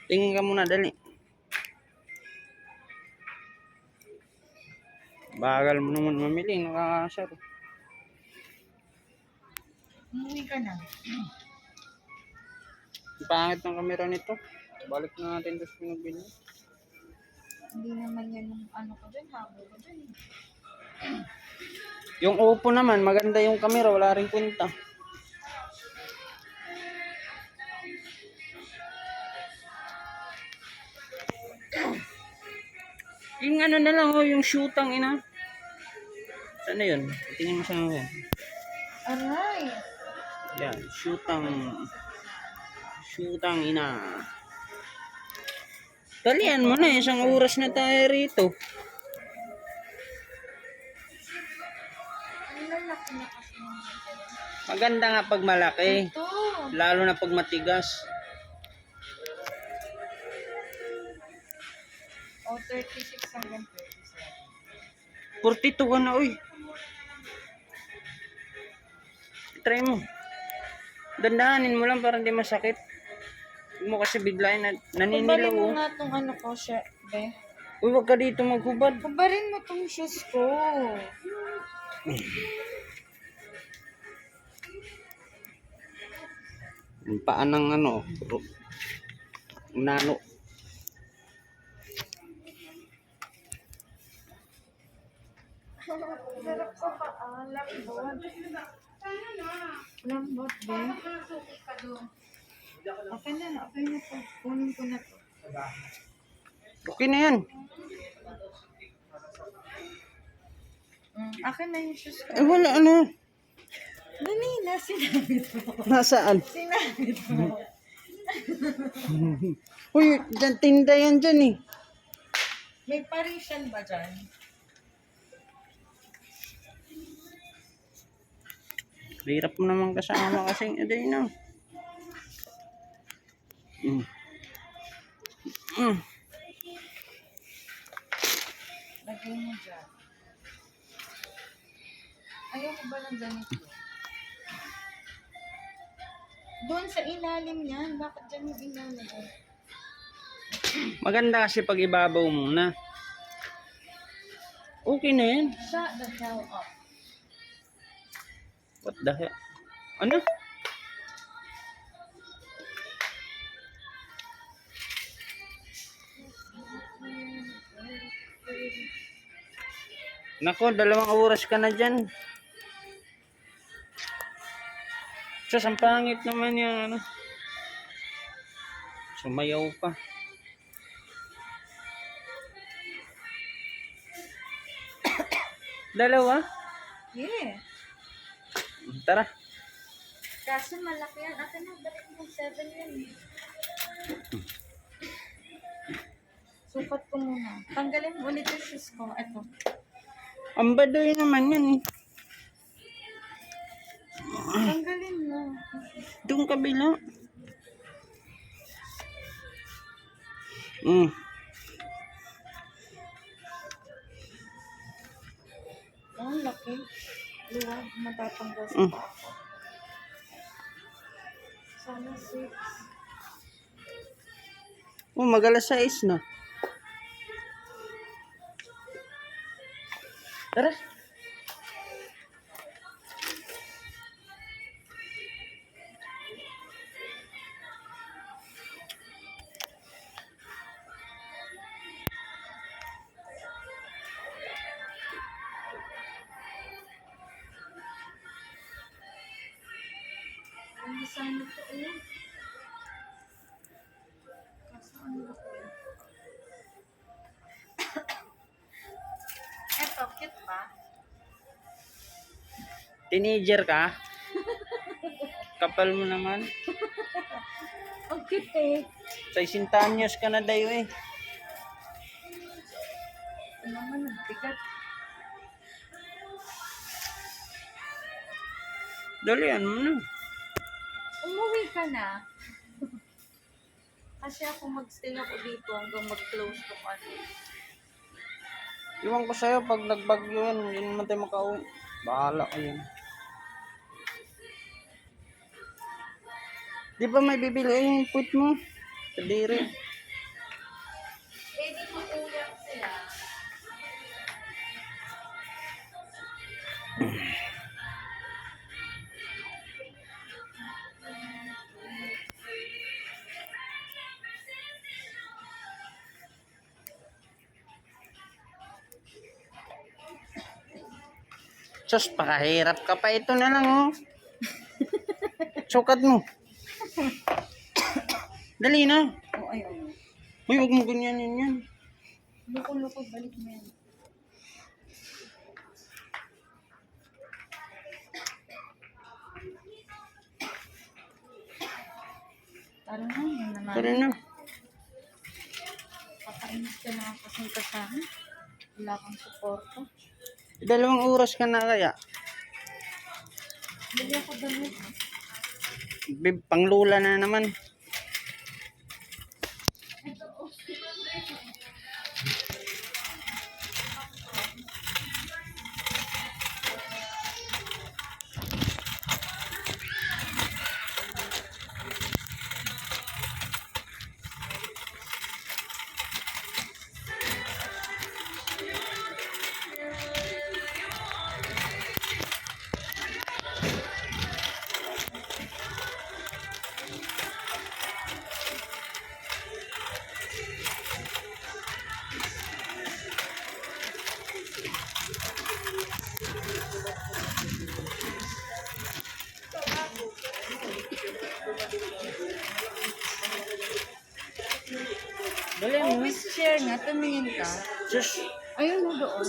Tingin ka muna, dali. Bagal mo naman mamili, nakakasar. Umuwi ka na. Ang pangit ng kamera nito. Balik na natin doon sa pinabili. Hindi naman yan yung ano ko dyan, habol ko dyan. Yung Oppo naman, maganda yung kamera, wala rin punta. Yung ano na lang, oh, yung shootang ina. Saan na yun? Tingin mo sa mga. Aray! Yan, shootang. Shootang ina. Talian mo na, isang oras na tayo rito. Ang lalaki na kasi naman. Maganda nga pag malaki. Ito! Lalo na pag matigas. O, 36 hanggang 37. 42 ka na, uy. Try mo. Dandahanin mo lang para hindi masakit. Huwag mo kasi biglayin na naninilaw. Kubarin mo Oh. nga itong ano ko siya, be. Uy, wag ka dito maghubad. Kubarin mo itong shoes ko. Yung paa ng ano, nano. Sarap ko pa, lambot. Lambot, be. Okay na po. Kunin ko na to. Okay na yan. Akin na yung shoes ko. Eh, wala ano. Dali na, sinabit mo. Nasaan? Sinabit mo. Uy, dyan, tinda yan dyan eh. May Parisian ba dyan? Hirap mo naman kasama kasing aday na. Lagay mo dyan. Ayaw ko ba ng ganito? Doon sa ilalim yan. Bakit dyan yung ilalagay? Maganda kasi pag ibabaw muna. Okay na yan. Shut the hell up. What the hell? Ano? Nako, 2 oras ka na dyan. Sus, ang pangit naman yung ano. Sumayaw pa. Dalawa? Yeah. Tara. Kaso malaki yan. Akin na, balik mo 7 yan. Sukat ko muna. Tanggalin mo ulit yung shoes ko. Ito. Ang badoy naman yan eh. Tanggalin mo. Doon kabila. Oh, laki. Luwag. Matatanggal sa Mm. paa ko. Sana 6. Oh, mag-alas 6 na. Tara. Ano sana ito eh? Kaso ano ba ito? Eto, cute ba? Teenager ka? Kapal mo naman. Ang cute eh. Sa 60 anyos ka na dayo eh. Ito naman, ang bigat. Dalian mo na. Umuwi ka na. Kasi ako magstay ako dito hanggang mag-close tong ano. Iwan ko sa'yo pag nagbagyo yan, hindi naman tayo makauwi. Bahala ka yan. Di ba may bibili yung put mo? Kadiri. Sus, pakahirap ka pa. Ito na lang, oh. Sukat mo. Dali na. Oh, ay, ay. Uy, huwag mo ganyanin yan. Lukol-lukol, balik mo yan. Tara na, yun naman. Tara na. Papainis ka na kasi ka sa akin. Wala kang suporta. 2 oras ka na kaya. Bili ako damit. Panglula na naman. Dali mo. Always share nga, tumingin ka. Sus, Ayun mo doon.